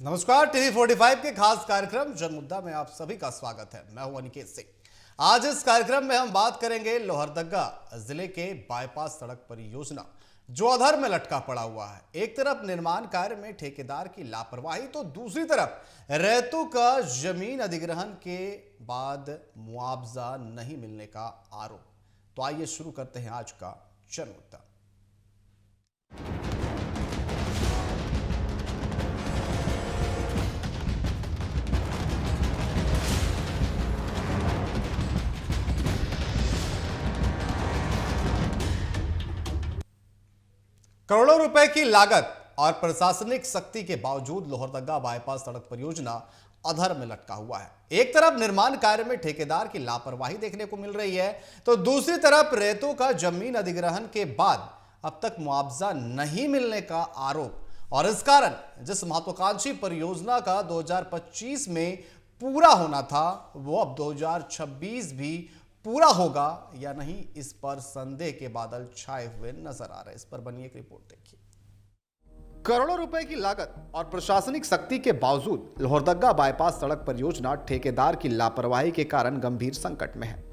नमस्कार, टीवी 45 के खास कार्यक्रम जनमुद्दा में आप सभी का स्वागत है। मैं हूं अनिकेत सिंह। आज इस कार्यक्रम में हम बात करेंगे लोहरदगा जिले के बाईपास सड़क परियोजना जो अधर में लटका पड़ा हुआ है। एक तरफ निर्माण कार्य में ठेकेदार की लापरवाही तो दूसरी तरफ रैयतों का जमीन अधिग्रहण के बाद मुआवजा नहीं मिलने का आरोप। तो आइए शुरू करते हैं आज का जनमुद्दा। करोड़ों रुपए की लागत और प्रशासनिक सख्ती के बावजूद लोहरदगा बाईपास सड़क परियोजना अधर में लटका हुआ है। एक तरफ निर्माण कार्य में ठेकेदार की लापरवाही देखने को मिल रही है, तो दूसरी तरफ रैयतों का जमीन अधिग्रहण के बाद अब तक मुआवजा नहीं मिलने का आरोप। और इस कारण जिस महत्वाकांक्षी परियोजना का 2025 में पूरा होना था, वो अब 2026 भी पूरा होगा या नहीं, इस पर संदेह के बादल छाए हुए नजर आ रहे हैं। इस पर बनी एक रिपोर्ट देखिए। करोड़ों रुपए की लागत और प्रशासनिक सख्ती के बावजूद लोहरदगा बाईपास सड़क परियोजना ठेकेदार की लापरवाही के कारण गंभीर संकट में है।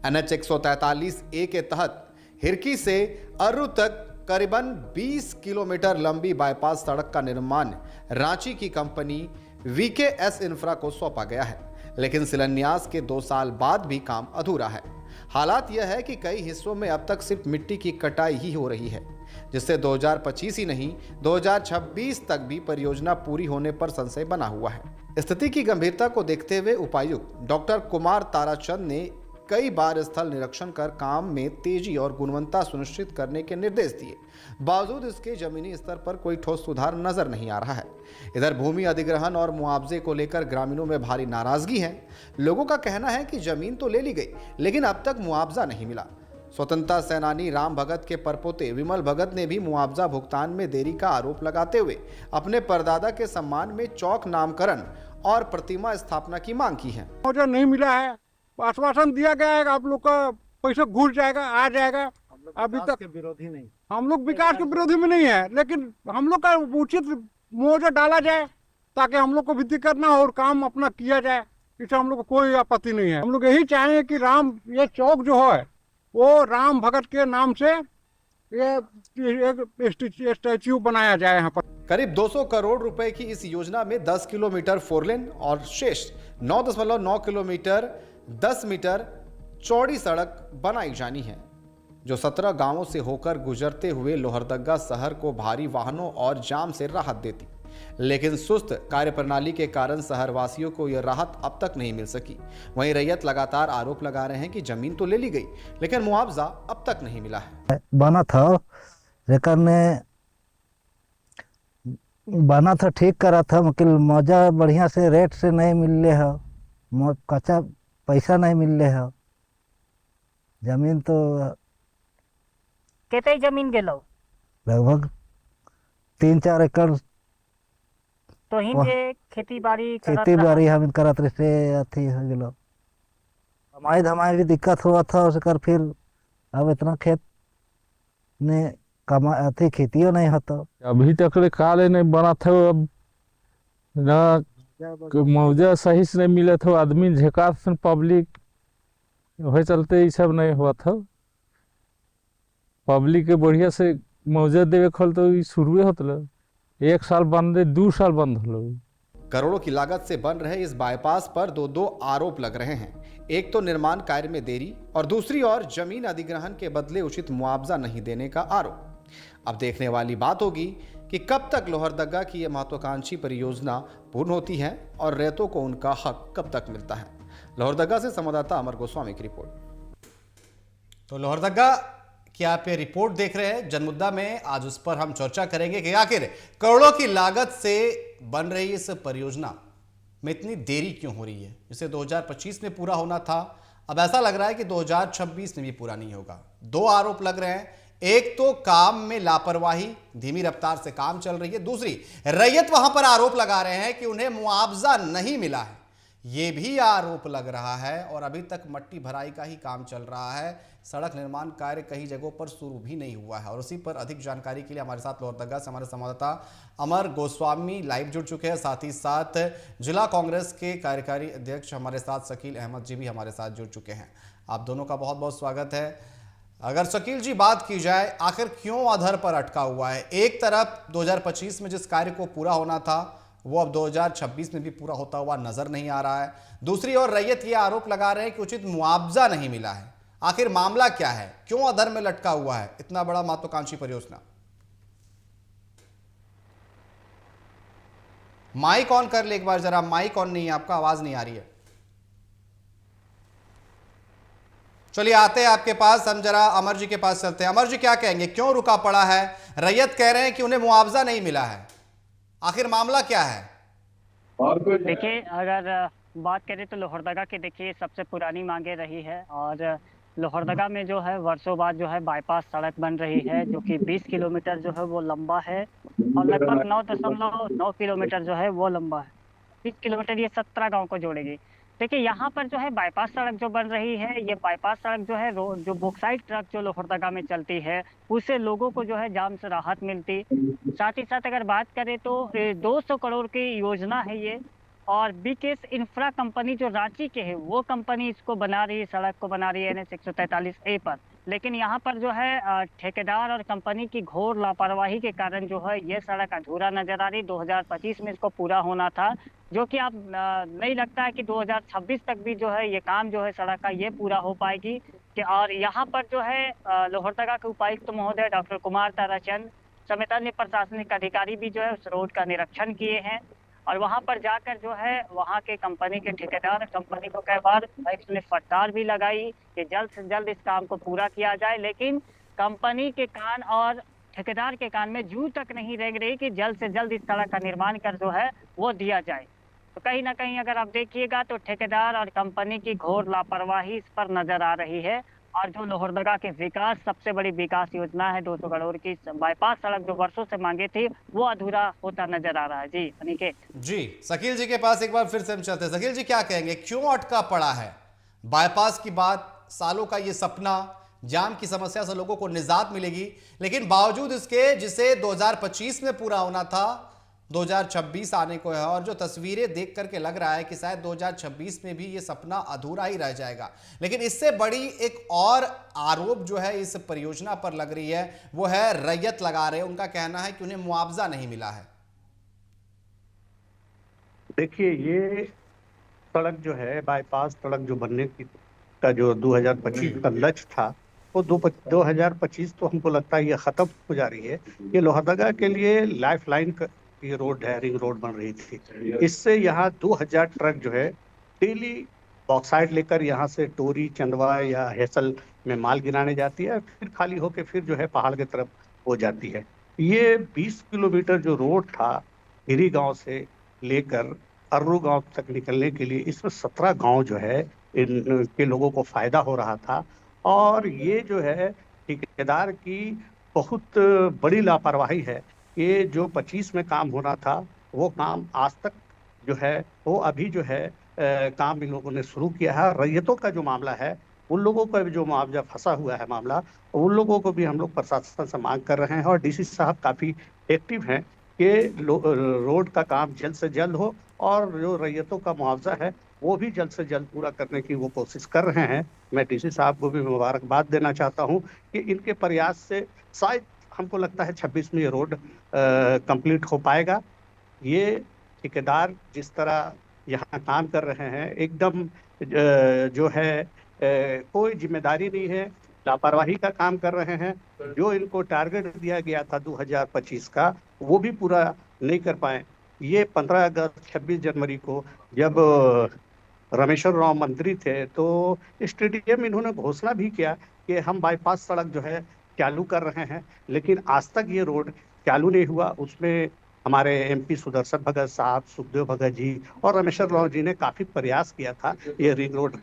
NH 143A के तहत हिरकी से अर्रू तक करीबन 20 किलोमीटर लंबी बाईपास सड़क का निर्माण रांची की कंपनी VKS इंफ्रा को सौंपा गया है, लेकिन शिलान्यास के 2 साल बाद भी काम अधूरा है। हालात यह है कि कई हिस्सों में अब तक सिर्फ मिट्टी की कटाई ही हो रही है, जिससे 2025 ही नहीं 2026 तक भी परियोजना पूरी होने पर संशय बना हुआ है। स्थिति की गंभीरता को देखते हुए उपायुक्त डॉक्टर कुमार ताराचंद ने कई बार स्थल निरीक्षण कर काम में तेजी और गुणवत्ता सुनिश्चित करने के निर्देश दिए। बावजूद इसके जमीनी स्तर पर कोई ठोस सुधार नजर नहीं आ रहा है। इधर भूमि अधिग्रहण और मुआवजे को लेकर ग्रामीणों में भारी नाराजगी है। लोगों का कहना है कि जमीन तो ले ली गई, लेकिन अब तक मुआवजा नहीं मिला। स्वतंत्रता सेनानी राम भगत के परपोते विमल भगत ने भी मुआवजा भुगतान में देरी का आरोप लगाते हुए अपने परदादा के सम्मान में चौक नामकरण और प्रतिमा स्थापना की मांग की है। मुझे नहीं मिला है, आश्वासन दिया गया है आप लोग का पैसा घुस जाएगा, आ जाएगा। अभी तक के विरोधी नहीं, हम लोग विकास के विरोधी में नहीं है, लेकिन हम लोग का उचित मुआवजा डाला जाए ताकि हम लोग को भी दिक्कत ना हो और काम अपना किया जाए। इससे हम लोग को कोई आपत्ति नहीं है। हम लोग यही चाहेंगे कि ये चौक जो है वो राम भगत के नाम से एक स्टैच्यू बनाया जाए। यहाँ पर करीब 200 करोड़ रुपए की इस योजना में 10 किलोमीटर 4 लेन और शेष 9.9 किलोमीटर 10 मीटर चौड़ी सड़क बनाई जानी है, जो 17 गांवों से होकर गुजरते हुए लोहरदगा शहर को भारी वाहनों और जाम से राहत देती। लेकिन सुस्त कार्यप्रणाली के कारण शहरवासियों को यह राहत अब तक नहीं मिल सकी। वहीं रैयत लगातार आरोप लगा रहे हैं कि जमीन तो ले ली गई, लेकिन मुआवजा अब तक नहीं मिला है। बना था ठीक करा था, मगर मौजा बढ़िया से रेट से नहीं मिल रहे है, कच्चा पैसा नहीं मिल रहे है। जमीन तो केते जमीन गेलो लगभग 3-4 एकड़ तो हिम जे खेती बाड़ी हम करत रहे अथी हो गेलो। कमाई धमाई भी दिक्कत हुआ था उसकर, फिर अब इतना खेत ने कमा अथी खेतियों नहीं होता। अभी तक काले नहीं बना था, अब ना मुआवजा सही से नहीं मिला था, आदमी झेकास पब्लिक वही चलते ये सब नहीं हुआ था। पब्लिक के बढ़िया से मुआवजा देवे खल तो शुरू होता, 1 साल बंद 2 साल बंद हो। करोड़ों की लागत से बन रहे इस बाईपास पर दो आरोप लग रहे हैं। एक तो निर्माण कार्य में देरी और दूसरी ओर जमीन अधिग्रहण के बदले उचित मुआवजा नहीं देने का आरोप। अब देखने वाली बात होगी कि कब तक लोहरदगा की यह महत्वाकांक्षी परियोजना पूर्ण होती है और रैयतों को उनका हक कब तक मिलता है। लोहरदगा से संवाददाता अमर गोस्वामी की रिपोर्ट। तो लोहरदगा की आप ये रिपोर्ट देख रहे हैं जनमुद्दा में। आज उस पर हम चर्चा करेंगे कि आखिर करोड़ों की लागत से बन रही इस परियोजना में इतनी देरी क्यों हो रही है। जिसे 2025 में पूरा होना था, अब ऐसा लग रहा है कि 2026 में भी पूरा नहीं होगा। 2 आरोप लग रहे हैं, एक तो काम में लापरवाही, धीमी रफ्तार से काम चल रही है, दूसरी रैयत वहां पर आरोप लगा रहे हैं कि उन्हें मुआवजा नहीं मिला है। ये भी आरोप लग रहा है और अभी तक मट्टी भराई का ही काम चल रहा है। सड़क निर्माण कार्य कई जगहों पर शुरू भी नहीं हुआ है। और उसी पर अधिक जानकारी के लिए हमारे साथ लोहरदगा से हमारे संवाददाता अमर गोस्वामी लाइव जुड़ चुके हैं। साथ ही साथ जिला कांग्रेस के कार्यकारी अध्यक्ष हमारे साथ शकील अहमद जी भी हमारे साथ जुड़ चुके हैं। आप दोनों का बहुत बहुत स्वागत है। अगर शकील जी बात की जाए, आखिर क्यों अधर पर अटका हुआ है? एक तरफ 2025 में जिस कार्य को पूरा होना था वो अब 2026 में भी पूरा होता हुआ नजर नहीं आ रहा है। दूसरी ओर रैयत ये आरोप लगा रहे हैं कि उचित मुआवजा नहीं मिला है। आखिर मामला क्या है? क्यों अधर में लटका हुआ है इतना बड़ा महत्वाकांक्षी परियोजना? माइक ऑन कर ले एक बार जरा। माइक ऑन नहीं है आपका, आवाज नहीं आ रही है। चलिए आते हैं आपके पास, हम जरा अमर जी के पास चलते हैं। अमर जी क्या कहेंगे, क्यों रुका पड़ा है? रैयत कह रहे हैं कि उन्हें मुआवजा नहीं मिला है, आखिर मामला क्या है? देखिए, अगर बात करें तो लोहरदगा की देखिए सबसे पुरानी मांगे रही है और लोहरदगा में जो है वर्षों बाद जो है बाईपास सड़क बन रही है जो कि 20 किलोमीटर जो है वो लंबा है और लगभग 9.9 किलोमीटर जो है वो लंबा है। 20 किलोमीटर ये 17 गांव को जोड़ेगी। देखिए यहाँ पर जो है बाईपास सड़क जो बन रही है, ये बाईपास सड़क जो है जो बॉक्साइट ट्रक जो लोहरदगा में चलती है उससे लोगों को जो है जाम से राहत मिलती। साथ ही साथ अगर बात करें तो 200 करोड़ की योजना है ये और बीकेएस इंफ्रा कंपनी जो रांची के है वो कंपनी इसको बना रही है, सड़क को बना रही है NH 143A पर। लेकिन यहाँ पर जो है ठेकेदार और कंपनी की घोर लापरवाही के कारण जो है ये सड़क अधूरा नजर आ रही। 2025 में इसको पूरा होना था जो कि अब नहीं लगता है कि 2026 तक भी जो है ये काम जो है सड़क का ये पूरा हो पाएगी। और यहाँ पर जो है लोहरदगा के उपायुक्त महोदय डॉक्टर कुमार ताराचंद समेत अन्य प्रशासनिक अधिकारी भी जो है उस रोड का निरीक्षण किए हैं और वहां पर जाकर जो है वहां के कंपनी के ठेकेदार कंपनी को कई बार उसने फटकार भी लगाई कि जल्द से जल्द इस काम को पूरा किया जाए, लेकिन कंपनी के कान और ठेकेदार के कान में जू तक नहीं रेंग रही कि जल्द से जल्द इस सड़क का निर्माण कर जो है वो दिया जाए। तो कहीं ना कहीं अगर आप देखिएगा तो ठेकेदार और कंपनी की घोर लापरवाही इस पर नजर आ रही है और जो लोहरदगा के विकास सबसे बड़ी विकास योजना है 200 करोड़ की बाईपास सड़क जो वर्षों से मांगे थी वो अधूरा होता नजर आ रहा है। जी अनिकेत जी, शकील जी के पास एक बार फिर से हम चलते हैं। शकील जी क्या कहेंगे, क्यों अटका पड़ा है? बाईपास की बात, सालों का ये सपना, जाम की समस्या से लोगों को निजात मिलेगी, लेकिन बावजूद इसके जिसे 2025 में पूरा होना था 2026 आने को है और जो तस्वीरें देख करके लग रहा है कि शायद 2026 में भी ये सपना अधूरा ही रह जाएगा। लेकिन इससे बड़ी एक और आरोप जो है इस परियोजना पर लग रही है वो है रैयत लगा रहे हैं। उनका कहना है कि उन्हें मुआवजा नहीं मिला है। देखिए, ये सड़क जो है बाईपास सड़क जो बनने की का जो 2025 का लक्ष्य था वो 2025 तो हमको लगता है ये खत्म हो जा रही है। ये लोहरदगा के लिए लाइफ लाइन ये रोड है, रिंग रोड बन रही थी। इससे यहाँ 2000 ट्रक जो है डेली बॉक्साइड लेकर यहाँ से टोरी, चंदवा या हेसल में माल गिराने जाती है, फिर खाली होके फिर जो है पहाड़ की तरफ हो जाती है। ये 20 किलोमीटर जो रोड था हिरी गांव से लेकर अर्रू गांव तक निकलने के लिए, इसमें 17 गांव जो है इनके लोगों को फायदा हो रहा था। और ये जो है ठेकेदार की बहुत बड़ी लापरवाही है। ये जो 25 में काम होना था वो काम आज तक जो है वो अभी जो है काम इन लोगों ने शुरू किया है। रैयतों का जो मामला है उन लोगों का भी जो मुआवजा फंसा हुआ है मामला, उन लोगों को भी हम लोग प्रशासन से मांग कर रहे हैं और डीसी साहब काफ़ी एक्टिव हैं कि रोड का काम जल्द से जल्द हो और जो रैयतों का मुआवजा है वो भी जल्द से जल्द पूरा करने की वो कोशिश कर रहे हैं। मैं डीसी साहब को भी मुबारकबाद देना चाहता हूँ कि इनके प्रयास से शायद हमको लगता है 26 में ये रोड कंप्लीट हो पाएगा। ये ठेकेदार जिस तरह यहाँ काम कर रहे हैं एकदम जो है कोई जिम्मेदारी नहीं है, लापरवाही का काम कर रहे हैं। जो इनको टारगेट दिया गया था 2025 का वो भी पूरा नहीं कर पाए। ये 15 अगस्त 26 जनवरी को जब रामेश्वर राव मंत्री थे तो स्टेडियम इन्होंने घोषणा भी किया कि हम बाईपास सड़क जो है चालू कर रहे हैं, लेकिन आज तक ये रोड चालू नहीं हुआ। उसमें हमारे MP सुदर्शन भगत साहब, सुखदेव भगत जी और रामेश्वर राव जी ने काफ़ी प्रयास किया था ये रिंग रोड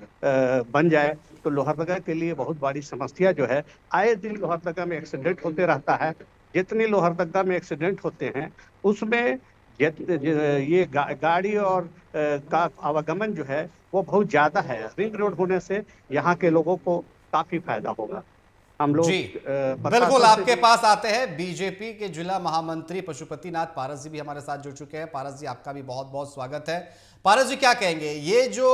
बन जाए। तो लोहरदगा के लिए बहुत बड़ी समस्या जो है, आए दिन लोहरदगा में एक्सीडेंट होते रहता है। जितने लोहरदगा में एक्सीडेंट होते हैं उसमें ये गाड़ी और का आवागमन जो है वो बहुत ज्यादा है। रिंग रोड होने से यहाँ के लोगों को काफी फायदा होगा। हम लोग जी बिल्कुल आपके पास आते हैं। बीजेपी के जिला महामंत्री पशुपति नाथ पारस जी भी हमारे साथ जुड़ चुके हैं। पारस जी, आपका भी बहुत बहुत स्वागत है। पारस जी, क्या कहेंगे, ये जो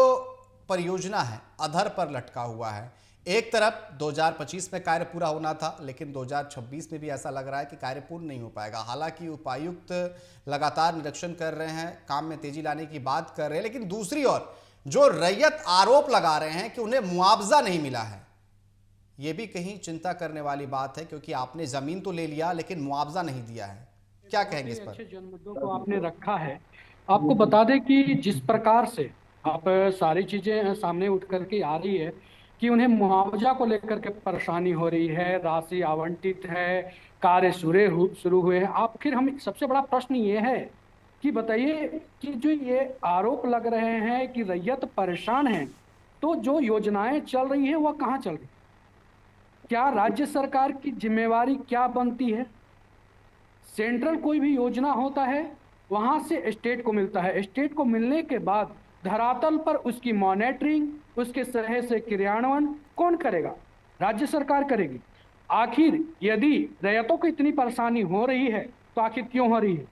परियोजना है अधर पर लटका हुआ है, एक तरफ 2025 में कार्य पूरा होना था, लेकिन 2026 में भी ऐसा लग रहा है कि कार्य पूर्ण नहीं हो पाएगा। हालांकि उपायुक्त लगातार निरीक्षण कर रहे हैं, काम में तेजी लाने की बात कर रहे हैं, लेकिन दूसरी ओर जो रैयत आरोप लगा रहे हैं कि उन्हें मुआवजा नहीं मिला है, ये भी कहीं चिंता करने वाली बात है, क्योंकि आपने जमीन तो ले लिया लेकिन मुआवजा नहीं दिया है। क्या कहेंगे इस पर? अच्छे जन मुद्दों को आपने रखा है। आपको बता दें कि जिस प्रकार से आप सारी चीजें सामने उठ करके आ रही है कि उन्हें मुआवजा को लेकर के परेशानी हो रही है, राशि आवंटित है, कार्य शुरू हुए हैं। आखिर हम सबसे बड़ा प्रश्न ये है कि बताइए कि जो ये आरोप लग रहे हैं कि रैयत परेशान है, तो जो योजनाएं चल रही हैं वह कहाँ चल रही? क्या राज्य सरकार की जिम्मेवारी क्या बनती है? सेंट्रल कोई भी योजना होता है वहां से स्टेट को मिलता है, स्टेट को मिलने के बाद धरातल पर उसकी मॉनिटरिंग, उसके सही से क्रियान्वयन कौन करेगा? राज्य सरकार करेगी। आखिर यदि रैयतों को इतनी परेशानी हो रही है तो आखिर क्यों हो रही है?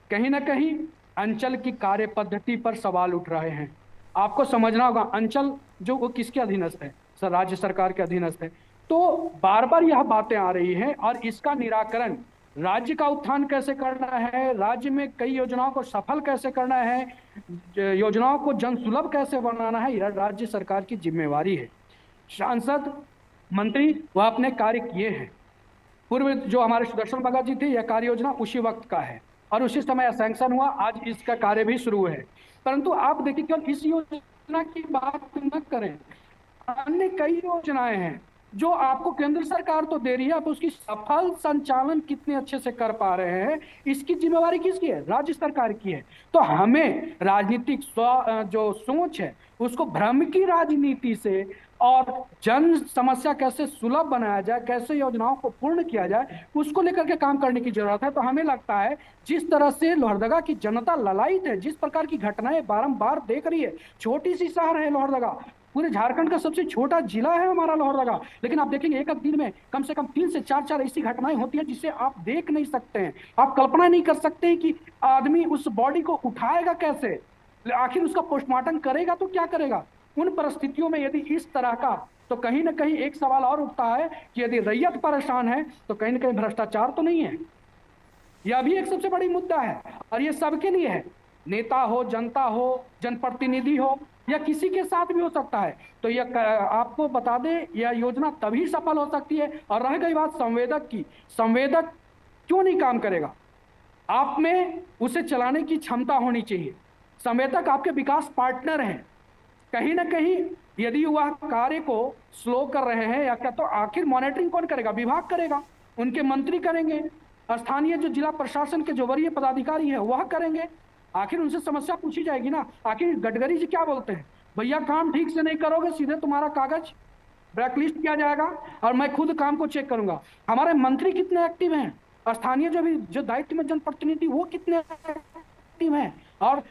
कहीं ना कहीं अंचल की कार्य पद्धति पर सवाल उठ रहे हैं। आपको समझना होगा, अंचल जो वो किसके अधीनस्थ है? सर, राज्य सरकार के अधीनस्थ है। तो बार बार यह बातें आ रही हैं और इसका निराकरण, राज्य का उत्थान कैसे करना है, राज्य में कई योजनाओं को सफल कैसे करना है, योजनाओं को जन सुलभ कैसे बनाना है, यह राज्य सरकार की जिम्मेवारी है। सांसद मंत्री वह अपने कार्य किए हैं। पूर्व जो हमारे सुदर्शन भगत जी थे, यह कार्य योजना उसी वक्त का है और उसी समय सैंक्शन हुआ, आज इसका कार्य भी शुरू है। परंतु आप देखिए, केवल इस योजना की बात न करें, अन्य कई योजनाएं हैं जो आपको केंद्र सरकार तो दे रही है, आप उसकी सफल संचालन कितने अच्छे से कर पा रहे हैं, इसकी जिम्मेवारी किसकी है? राज्य सरकार की है। तो हमें राजनीतिक जो सोच है उसको भ्रम की राजनीति से और जन समस्या कैसे सुलभ बनाया जाए, कैसे योजनाओं को पूर्ण किया जाए, उसको लेकर के काम करने की जरूरत है। तो हमें लगता है जिस तरह से लोहरदगा की जनता ललायित है, जिस प्रकार की घटनाएं बारंबार देख रही है, छोटी सी शहर है लोहरदगा, पूरे झारखंड का सबसे छोटा जिला है हमारा लोहरदगा, लेकिन आप देखेंगे एक दिन में कम से कम 3 से 4 ऐसी घटनाएं होती है जिसे आप देख नहीं सकते हैं। आप कल्पना नहीं कर सकते हैं कि आदमी उस बॉडी को उठाएगा कैसे, आखिर उसका पोस्टमार्टम करेगा तो क्या करेगा। उन परिस्थितियों में यदि इस तरह का, तो कहीं ना कहीं एक सवाल और उठता है कि यदि रैयत परेशान है तो कहीं ना कहीं भ्रष्टाचार तो नहीं है। यह भी एक सबसे बड़ी मुद्दा है और ये सबके लिए है, नेता हो, जनता हो, जनप्रतिनिधि हो, या किसी के साथ भी हो सकता है। तो यह आपको बता दें, यह योजना तभी सफल हो सकती है। और रह गई बात संवेदक की, संवेदक क्यों नहीं काम करेगा? आप में उसे चलाने की क्षमता होनी चाहिए। संवेदक आपके विकास पार्टनर हैं। कहीं ना कहीं यदि वह कार्य को स्लो कर रहे हैं या क्या, तो आखिर मॉनिटरिंग कौन करेगा? विभाग करेगा, उनके मंत्री करेंगे, स्थानीय जो जिला प्रशासन के जो वरीय पदाधिकारी है वह करेंगे। आखिर उनसे समस्या पूछी जाएगी ना। आखिर गडकरी जी क्या बोलते हैं? भैया काम ठीक से नहीं करोगे सीधे तुम्हारा कागज ब्लैकलिस्ट किया जाएगा और मैं खुद काम को चेक करूंगा। हमारे मंत्री कितने एक्टिव हैं, स्थानीय जो दायित्व में जनप्रतिनिधि वो कितने एक्टिव हैं, और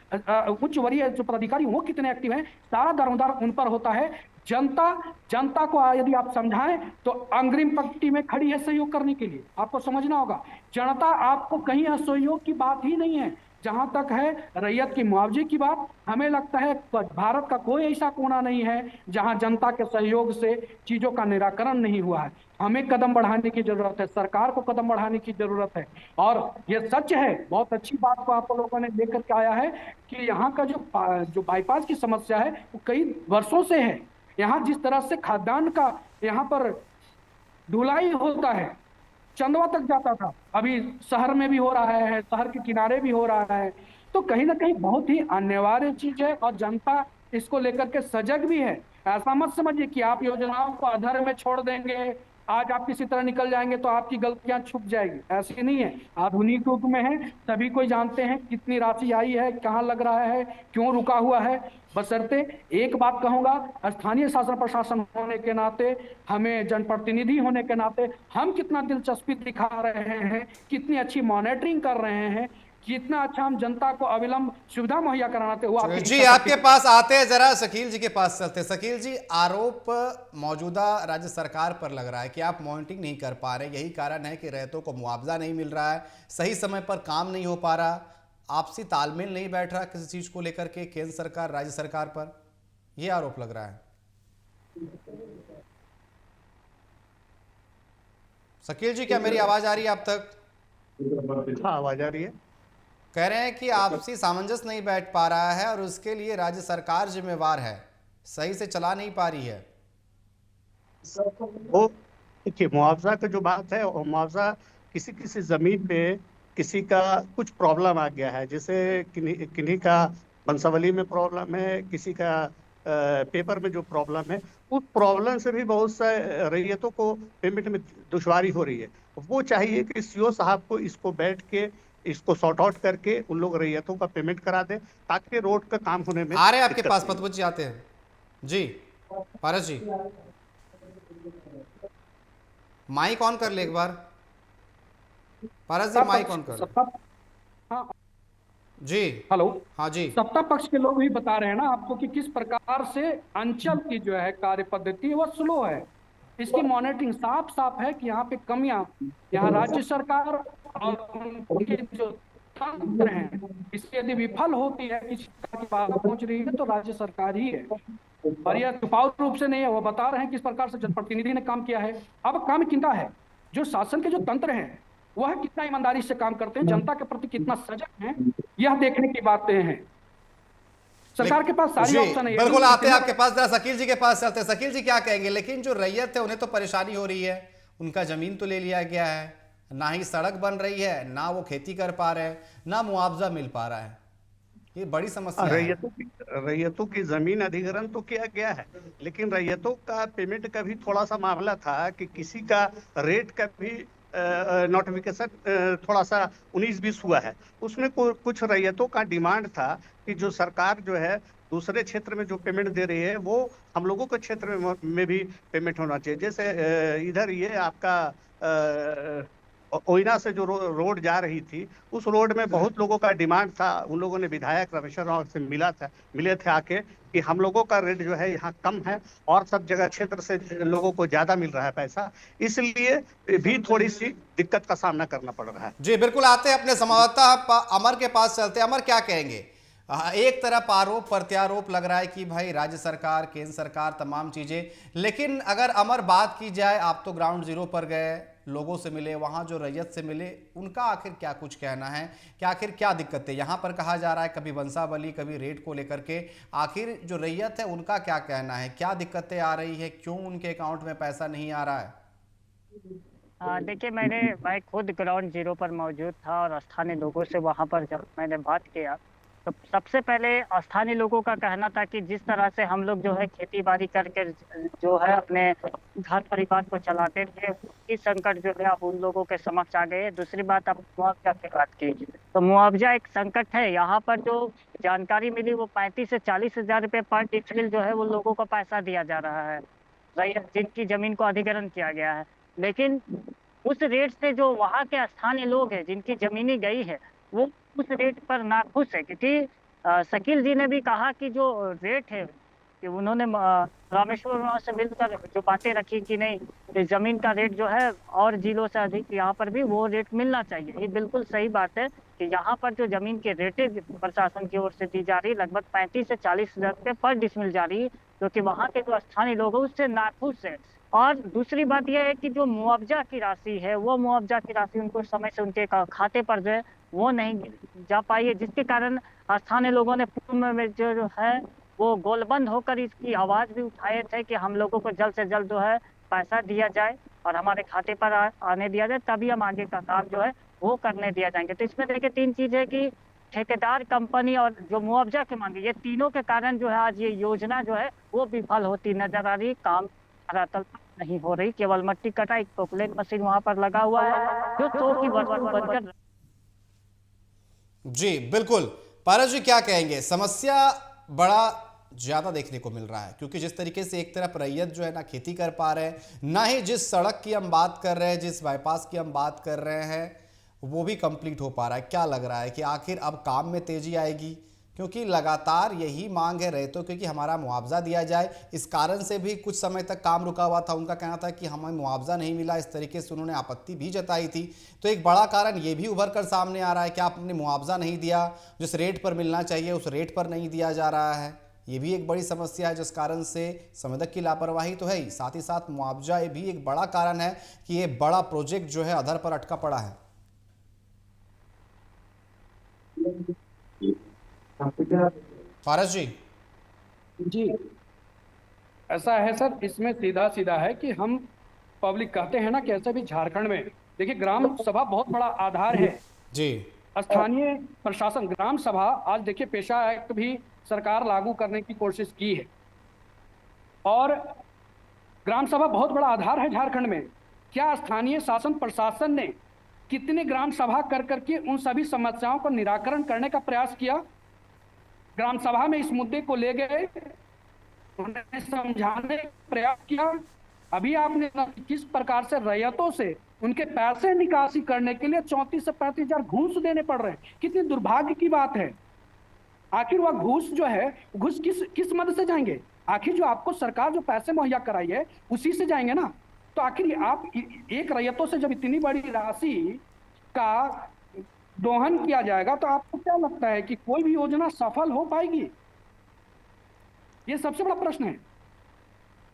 उच्च वरीय जो पदाधिकारी वो कितने एक्टिव हैं, सारा दारोमदार उन पर होता है। जनता को यदि आप समझाएं तो अग्रिम पंक्ति में खड़ी है सहयोग करने के लिए। आपको समझना होगा, जनता आपको कहीं असहयोग की बात ही नहीं है। जहां तक है रैयत की मुआवजे की बात, हमें लगता है भारत का कोई ऐसा कोना नहीं है जहां जनता के सहयोग से चीजों का निराकरण नहीं हुआ है। हमें कदम बढ़ाने की जरूरत है, सरकार को कदम बढ़ाने की जरूरत है। और ये सच है, बहुत अच्छी बात को आप लोगों ने लेकर के आया है कि यहाँ का जो बाईपास की समस्या है वो कई वर्षों से है। यहाँ जिस तरह से खाद्यान्न का यहाँ पर ढुलाई होता है, चंदवा तक जाता था, अभी शहर में भी हो रहा है, शहर के किनारे भी हो रहा है। तो कहीं ना कहीं बहुत ही अनिवार्य चीज है और जनता इसको लेकर के सजग भी है। ऐसा मत समझिए कि आप योजनाओं को अधर में छोड़ देंगे, आज आप किसी तरह निकल जाएंगे तो आपकी गलतियां छुप जाएगी, ऐसी नहीं है। आधुनिक युग में है, सभी कोई जानते हैं कितनी राशि आई है, कहाँ लग रहा है, क्यों रुका हुआ है। बशर्ते एक बात कहूंगा, स्थानीय शासन प्रशासन होने के नाते, हमें जनप्रतिनिधि होने के नाते, हम कितना दिलचस्पी दिखा रहे हैं, कितनी अच्छी मॉनिटरिंग कर रहे हैं, कितना अच्छा हम जनता को अविलंब सुविधा मुहैया कराते हुआ आपकी जी इच्छा आपके शक्ति- पास आते हैं, जरा शकील जी के पास चलते हैं। शकील जी, आरोप मौजूदा राज्य सरकार पर लग रहा है कि आप मॉनिटरिंग नहीं कर पा रहे, यही कारण है कि रैयतों को मुआवजा नहीं मिल रहा है, सही समय पर काम नहीं हो पा रहा, आपसी तालमेल नहीं बैठ रहा किसी चीज को लेकर के केंद्र सरकार राज्य सरकार पर, यह आरोप लग रहा है। शकील जी, क्या मेरी आवाज आ रही है आप तक? हाँ, आवाज आ रही है। कह रहे हैं कि आपसी सामंजस्य नहीं बैठ पा रहा है और उसके लिए राज्य सरकार जिम्मेवार है, सही से चला नहीं पा रही है। वो देखिए, मुआवजा का जो बात है, वो मुआवजा किसी किसी जमीन पे किसी का कुछ प्रॉब्लम आ गया है, जैसे किन्हीं का बंसावली में प्रॉब्लम है, किसी का पेपर में जो प्रॉब्लम है, उस प्रॉब्लम से भी बहुत से रैयतों को पेमेंट में दुश्वारी हो रही है। वो चाहिए कि सीओ साहब को इसको बैठ के इसको सॉर्ट आउट करके उन लोग रैयतों का पेमेंट करा दे, ताकि रोड का काम होने में आ रहे हैं आपके दिक्कत पास, नहीं। पतवत जी आते हैं जी। पारस जी, माइक ऑन कर ले एक बार। पारस जी, माइक ऑन कर सत्ता हाँ जी। हेलो, हाँ जी। सत्ता पक्ष के लोग भी बता रहे हैं ना आपको कि किस प्रकार से अंचल की जो है कार्य पद्धति है वो स्लो है। इसकी मॉनिटरिंग साफ साफ है कि यहाँ पे कमियां, यहाँ राज्य सरकार और उनके जो तंत्र हैं, इससे यदि विफल होती है, किसी की बात पहुंच रही है तो राज्य सरकार ही है, और यह छुपाऊ रूप से नहीं है। वो बता रहे हैं किस प्रकार से जनप्रतिनिधि ने काम किया है। अब काम किनका है? जो शासन के जो तंत्र हैं वह कितना ईमानदारी से काम करते हैं, जनता के प्रति कितना सजग हैं, यह देखने की बातें हैं। सरकार के पास सारी जी, ऑप्शन है। बिल्कुल आते हैं आपके पास, जरा शकील जी के पास चलते हैं। शकील जी, क्या कहेंगे? लेकिन जो रैयत है उन्हें तो परेशानी हो रही है, उनका जमीन तो ले लिया गया है, ना ही सड़क बन रही है, ना वो खेती कर पा रहे हैं, ना मुआवजा मिल पा रहा है, ये बड़ी समस्या है। रैयतों की जमीन अधिग्रहण तो किया गया है, लेकिन रैयतों का पेमेंट का भी थोड़ा सा मामला था कि किसी का रेट का भी नोटिफिकेशन थोड़ा सा 19-20 हुआ है। उसमें कुछ रैयतों का डिमांड था कि जो सरकार जो है दूसरे क्षेत्र में जो पेमेंट दे रही है वो हम लोगों के क्षेत्र में भी पेमेंट होना चाहिए। जैसे इधर ये आपका ओइना से जो रोड जा रही थी, उस रोड में बहुत लोगों का डिमांड था। उन लोगों ने विधायक रमेश्वर राव से मिले थे आके कि हम लोगों का रेट जो है यहाँ कम है और सब जगह क्षेत्र से लोगों को ज्यादा मिल रहा है पैसा, इसलिए भी थोड़ी सी दिक्कत का सामना करना पड़ रहा है। जी बिल्कुल, आते हैं अपने संवाददाता अमर के पास चलते हैं। अमर, क्या कहेंगे? एक तरफ आरोप प्रत्यारोप लग रहा है कि भाई राज्य सरकार केंद्र सरकार तमाम चीजें, लेकिन अगर अमर बात की जाए, आप तो ग्राउंड जीरो पर गए, लोगों से मिले, वहां जो रैयत से मिले, उनका आखिर क्या कुछ कहना है कि आखिर क्या दिक्कतें? यहाँ पर कहा जा रहा है कभी वंशावली कभी रेट को लेकर के, आखिर जो रैयत है उनका क्या कहना है, क्या दिक्कतें आ रही है, क्यों उनके अकाउंट में पैसा नहीं आ रहा है? देखिए, मैं खुद ग्राउंड जीरो पर मौजूद था और स्थानीय लोगों से वहां पर जब मैंने बात किया तो सबसे पहले स्थानीय लोगों का कहना था कि जिस तरह से हम लोग जो है खेती बाड़ी करके जो है अपने घर परिवार को चलाते थे, इस संकट जो है अब उन लोगों के समक्ष आ गए। दूसरी बात, अब मुआवजा की बात की तो मुआवजा एक संकट है। यहाँ पर जो जानकारी मिली वो 35 से 40 हजार रुपये पर डिसमिल जो है वो लोगों को पैसा दिया जा रहा है, जिनकी जमीन को अधिग्रहण किया गया है। लेकिन उस रेट से जो वहाँ के स्थानीय लोग हैं जिनकी जमीनी गई है वो उस रेट पर नाखुश है, क्योंकि शकील जी ने भी कहा कि जो रेट है कि उन्होंने रामेश्वर राव से मिलकर जो बातें रखी कि नहीं जमीन का रेट जो है और जिलों से अधिक यहाँ पर भी वो रेट मिलना चाहिए। ये बिल्कुल सही बात है कि यहाँ पर जो जमीन के रेटें प्रशासन की ओर से दी जा रही लगभग 35 से 40 हजार रुपये पर डिसमिल जा रही है, जो कि वहाँ के जो स्थानीय लोग हैं उससे नाखुश है। और दूसरी बात यह है कि जो मुआवजा की राशि है वो मुआवजा की राशि उनको समय से उनके खाते पर जो है वो नहीं जा पाई है, जिसके कारण स्थानीय लोगों ने पूर्व में जो है वो गोलबंद होकर इसकी आवाज भी उठाए थे कि हम लोगों को जल्द से जल्द जो है पैसा दिया जाए और हमारे खाते पर आने दिया जाए, तभी हम आगे का काम जो है वो करने दिया जाएंगे। तो इसमें देखिए 3 चीज है कि ठेकेदार, कंपनी और जो मुआवजा की मांगी, ये तीनों के कारण जो है आज ये योजना जो है वो विफल होती नजर आ रही, काम धरातल नहीं हो रही। केवल मट्टी कटा, एक पोकलेट मशीन वहां पर लगा हुआ है जो तो की बनकर। जी बिल्कुल, पारस जी क्या कहेंगे? समस्या बड़ा ज्यादा देखने को मिल रहा है, क्योंकि जिस तरीके से एक तरफ रैयत जो है ना खेती कर पा रहे हैं, ना ही जिस सड़क की हम बात कर रहे हैं, जिस बाईपास की हम बात कर रहे हैं, वो भी कंप्लीट हो पा रहा है। क्या लग रहा है कि आखिर अब काम में तेजी आएगी? क्योंकि लगातार यही मांग है रैयतों की कि हमारा मुआवजा दिया जाए। इस कारण से भी कुछ समय तक काम रुका हुआ था। उनका कहना था कि हमें मुआवजा नहीं मिला, इस तरीके से उन्होंने आपत्ति भी जताई थी। तो एक बड़ा कारण ये भी उभर कर सामने आ रहा है कि आपने मुआवजा नहीं दिया, जिस रेट पर मिलना चाहिए उस रेट पर नहीं दिया जा रहा है। ये भी एक बड़ी समस्या है, जिस कारण से संवेदक की लापरवाही तो है ही, साथ ही साथ मुआवजा ये भी एक बड़ा कारण है कि ये बड़ा प्रोजेक्ट जो है अधर पर अटका पड़ा है। फारस जी। जी, ऐसा है सर, इसमें सीधा सीधा है कि हम पब्लिक कहते हैं ना कि ऐसे भी झारखंड में देखिए ग्राम सभा बहुत बड़ा आधार है जी। स्थानीय प्रशासन। ग्राम सभा आज देखिए पेशा एक्ट भी सरकार लागू करने की कोशिश की है और ग्राम सभा बहुत बड़ा आधार है झारखंड में। क्या स्थानीय शासन प्रशासन ने कितने ग्राम सभा कर करके उन सभी समस्याओं को निराकरण करने का प्रयास किया? ग्राम सभा में इस मुद्दे को ले गए, उन्हें समझाने का प्रयास किया। अभी आपने किस प्रकार से रैयतों से उनके पैसे निकासी करने के लिए 34 से 35 हजार घूस देने पड़ रहे हैं। कितनी दुर्भाग्य की बात है। आखिर वह घूस जो है, घूस किस मद से जाएंगे? आखिर जो आपको सरकार जो पैसे मुहैया कराई है उसी से जाएंगे ना। तो आखिर आप एक रैयतों से जब इतनी बड़ी राशि का दोहन किया जाएगा तो आपको क्या लगता है कि कोई भी योजना सफल हो पाएगी? ये सबसे बड़ा प्रश्न है।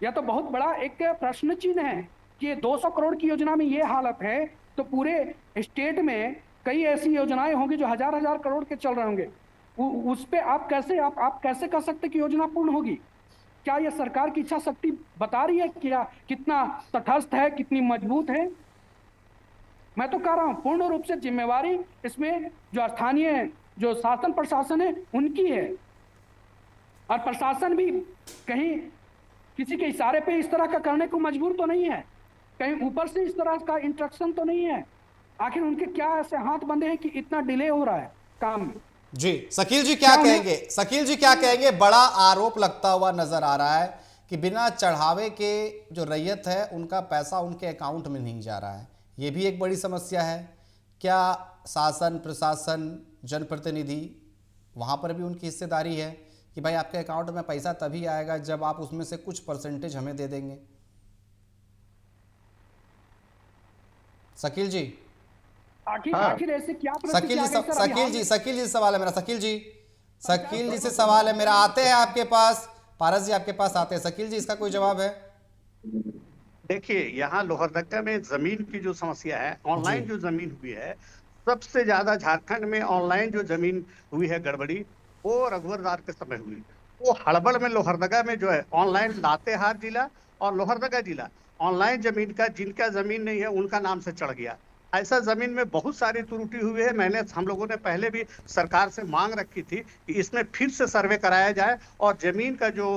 यह तो बहुत बड़ा एक प्रश्न चिन्ह है कि 200 करोड़ की योजना में ये हालत है तो पूरे स्टेट में कई ऐसी योजनाएं होंगी जो हजार हजार करोड़ के चल रहे होंगे। उस पे आप कैसे कह सकते कि योजना पूर्ण होगी? क्या यह सरकार की इच्छा शक्ति बता रही है क्या कितना तटस्थ है, कितनी मजबूत है? मैं तो कह रहा हूं पूर्ण रूप से जिम्मेवारी इसमें जो स्थानीय जो शासन प्रशासन है उनकी है और प्रशासन भी कहीं किसी के इशारे पे इस तरह का करने को मजबूर तो नहीं है, कहीं ऊपर से इस तरह का इंस्ट्रक्शन तो नहीं है। आखिर उनके क्या ऐसे हाथ बंधे हैं कि इतना डिले हो रहा है काम में? जी शकील जी क्या कहेंगे? शकील जी क्या कहेंगे? बड़ा आरोप लगता हुआ नजर आ रहा है कि बिना चढ़ावे के जो रैयत है उनका पैसा उनके अकाउंट में नहीं जा रहा है। ये भी एक बड़ी समस्या है। क्या शासन प्रशासन जनप्रतिनिधि वहाँ पर भी उनकी हिस्सेदारी है कि भाई आपके अकाउंट में पैसा तभी आएगा जब आप उसमें से कुछ परसेंटेज हमें दे देंगे? शकील जी। आखिर ऐसे क्या शकील जी सवाल है मेरा। शकील जी से सवाल है मेरा। आते हैं आपके पास, पारस जी आपके पास आते हैं। शकील जी इसका कोई जवाब है? देखिए यहाँ लोहरदगा में जमीन की जो समस्या है, ऑनलाइन जो जमीन हुई है, सबसे ज्यादा झारखंड में ऑनलाइन जो जमीन हुई है गड़बड़ी वो रघुवर दास के समय हुई। वो हड़बड़ में लोहरदगा में जो है ऑनलाइन लातेहार जिला और लोहरदगा जिला ऑनलाइन जमीन का, जिनका जमीन नहीं है उनका नाम से चढ़ गया। ऐसा जमीन में बहुत सारी त्रुटि हुई है। हम लोगों ने पहले भी सरकार से मांग रखी थी कि इसमें फिर से सर्वे कराया जाए और जमीन का जो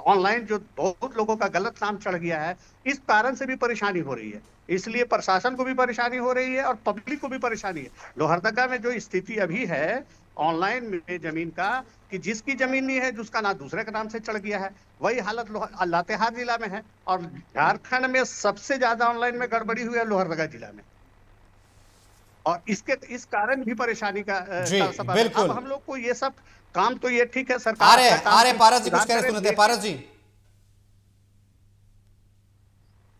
ऑनलाइन जो बहुत लोगों का गलत नाम चढ़ गया है, इस कारण से भी परेशानी हो रही है। इसलिए प्रशासन को भी परेशानी हो रही है और पब्लिक को भी परेशानी है। लोहरदगा में जो स्थिति अभी है ऑनलाइन में जमीन का, कि जिसकी जमीन नहीं है जिसका नाम दूसरे के नाम से चढ़ गया है, वही हालत लातेहार जिला में है। और झारखंड में सबसे ज्यादा ऑनलाइन में गड़बड़ी हुई है लोहरदगा जिला में और इस कारण भी परेशानी का सबब है। अब हम लोग को ये सब काम तो ये ठीक है सरकार पारस जी कुछ कह रहे सुनते हैं। पारस जी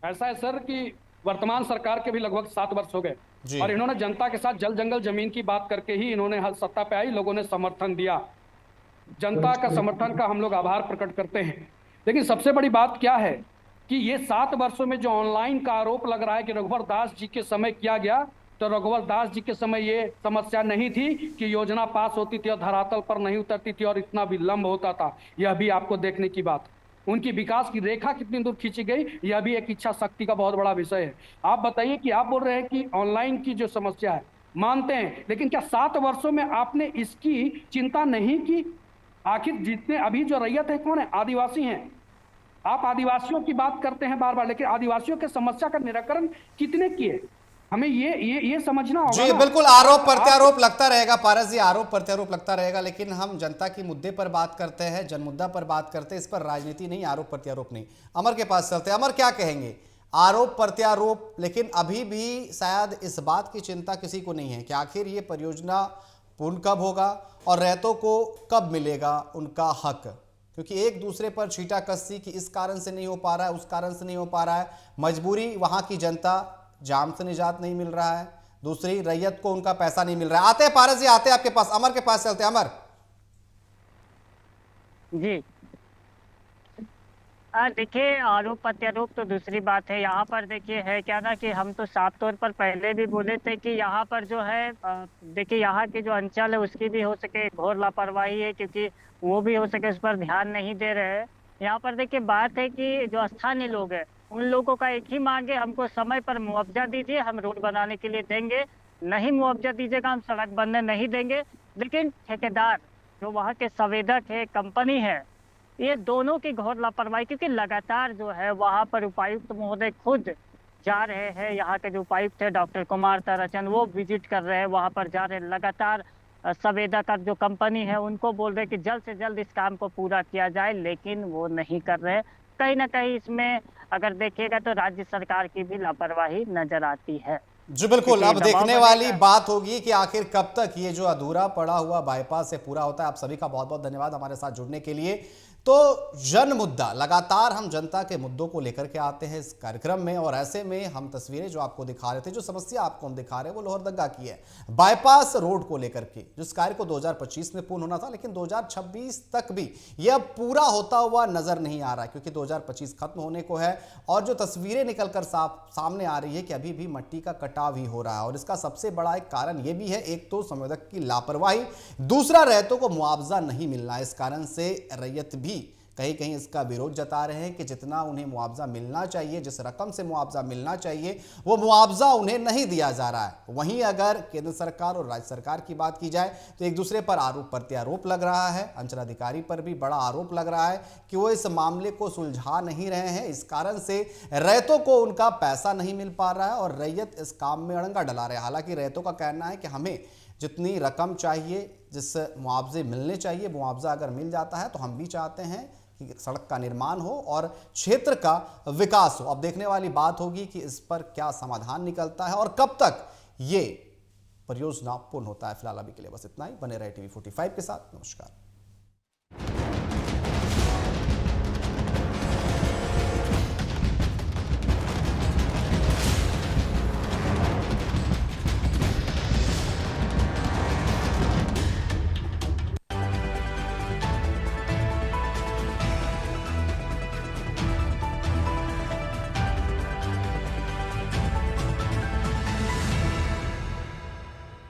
ऐसा है सर कि वर्तमान सरकार के भी लगभग 7 वर्ष हो गए और इन्होंने जनता के साथ जल जंगल जमीन की बात करके ही इन्होंने सत्ता पे आई, लोगों ने समर्थन दिया। जनता का समर्थन का हम लोग आभार प्रकट करते हैं। लेकिन सबसे बड़ी बात क्या है कि ये 7 वर्षों में जो ऑनलाइन का आरोप लग रहा है कि रघुवर दास जी के समय किया गया, तो रघुवर दास जी के समय ये समस्या नहीं थी कि योजना पास होती थी और धरातल पर नहीं उतरती थी और इतना विलंब होता था। यह भी आपको देखने की बात। उनकी विकास की रेखा कितनी दूर खींची गई, यह भी एक इच्छा शक्ति का बहुत बड़ा विषय है। आप बताइए कि आप बोल रहे हैं कि ऑनलाइन की जो समस्या है मानते हैं, लेकिन क्या 7 वर्षों में आपने इसकी चिंता नहीं की? आखिर जितने अभी जो रैयत है कौन है? आदिवासी हैं। आप आदिवासियों की बात करते हैं बार बार, लेकिन आदिवासियों के समस्या का निराकरण कितने किए? हमें ये समझना होगा। जी बिल्कुल, आरोप प्रत्यारोप लगता रहेगा पारस जी, आरोप प्रत्यारोप लगता रहेगा, लेकिन हम जनता की मुद्दे पर बात करते हैं, जन मुद्दा पर बात करते हैं, इस पर राजनीति नहीं, आरोप प्रत्यारोप नहीं। अमर के पास चलते हैं। अमर क्या कहेंगे? आरोप प्रत्यारोप, लेकिन अभी भी शायद इस बात की चिंता किसी को नहीं है कि आखिर ये परियोजना पूर्ण कब होगा और रैयतों को कब मिलेगा उनका हक, क्योंकि एक दूसरे पर छीटा कसी कि इस कारण से नहीं हो पा रहा है, उस कारण से नहीं हो पा रहा है, मजबूरी वहां की जनता जाम से निजात नहीं मिल रहा है, दूसरी रैयत को उनका पैसा नहीं मिल रहा है। आते हैं पारस जी, आते हैं आपके पास, अमर के पास चलते हैं। अमर जी देखिए, आरोप प्रत्यारोप तो दूसरी बात है। यहाँ पर देखिए है क्या ना कि हम तो साफ तौर पर पहले भी बोले थे कि यहाँ पर जो है देखिए यहाँ के जो अंचल है उसकी भी हो सके घोर लापरवाही है, क्योंकि वो भी हो सके उस पर ध्यान नहीं दे रहे हैं। यहाँ पर देखिए बात है कि जो स्थानीय लोग हैं उन लोगों का एक ही मांग है, हमको समय पर मुआवजा दीजिए, हम रोड बनाने के लिए देंगे, नहीं मुआवजा दीजिएगा हम सड़क बनने नहीं देंगे। लेकिन ठेकेदार जो वहाँ के संवेदक है, कंपनी है, ये दोनों की घोर लापरवाही, क्योंकि लगातार जो है वहां पर उपायुक्त महोदय खुद जा रहे हैं। यहाँ के जो उपायुक्त है डॉक्टर कुमार ताराचंद, वो विजिट कर रहे हैं, वहां पर जा रहे हैं लगातार। संवेदक जो कंपनी है उनको बोल रहे हैं कि जल्द से जल्द इस काम को पूरा किया जाए, लेकिन वो नहीं कर रहे। कहीं ना कहीं इसमें अगर देखिएगा तो राज्य सरकार की भी लापरवाही नजर आती है। जी बिल्कुल, अब देखने वाली बात होगी कि आखिर कब तक ये जो अधूरा पड़ा हुआ बाईपास से पूरा होता है। आप सभी का बहुत बहुत धन्यवाद हमारे साथ जुड़ने के लिए। तो जन मुद्दा, लगातार हम जनता के मुद्दों को लेकर के आते हैं इस कार्यक्रम में, और ऐसे में हम तस्वीरें जो आपको दिखा रहे थे, जो समस्या आपको हम दिखा रहे हैं वो लोहरदगा की है, बाईपास रोड को लेकर के, जिस कार्य को 2025 में पूर्ण होना था, लेकिन 2026 तक भी यह पूरा होता हुआ नजर नहीं आ रहा है, क्योंकि 2025 खत्म होने को है और जो तस्वीरें निकलकर सामने आ रही है कि अभी भी मट्टी का कटाव ही हो रहा है। और इसका सबसे बड़ा एक कारण यह भी है, एक तो संवेदक की लापरवाही, दूसरा रैयतों को मुआवजा नहीं मिलना। इस कारण से रैयत भी कहीं कहीं इसका विरोध जता रहे हैं कि जितना उन्हें मुआवजा मिलना चाहिए, जिस रकम से मुआवजा मिलना चाहिए, वो मुआवजा उन्हें नहीं दिया जा रहा है। वहीं अगर केंद्र सरकार और राज्य सरकार की बात की जाए तो एक दूसरे पर आरोप प्रत्यारोप लग रहा है। अंचलाधिकारी पर भी बड़ा आरोप लग रहा है कि वो इस मामले को सुलझा नहीं रहे हैं। इस कारण से रैयतों को उनका पैसा नहीं मिल पा रहा है और रैयत इस काम में अड़ंगा डला रहे हैं। हालांकि रैयतों का कहना है कि हमें जितनी रकम चाहिए, जिस मुआवजे मिलने चाहिए, मुआवजा अगर मिल जाता है तो हम भी चाहते हैं कि सड़क का निर्माण हो और क्षेत्र का विकास हो। अब देखने वाली बात होगी कि इस पर क्या समाधान निकलता है और कब तक ये परियोजना पूर्ण होता है। फिलहाल अभी के लिए बस इतना ही। बने रहे TV45 के साथ। नमस्कार।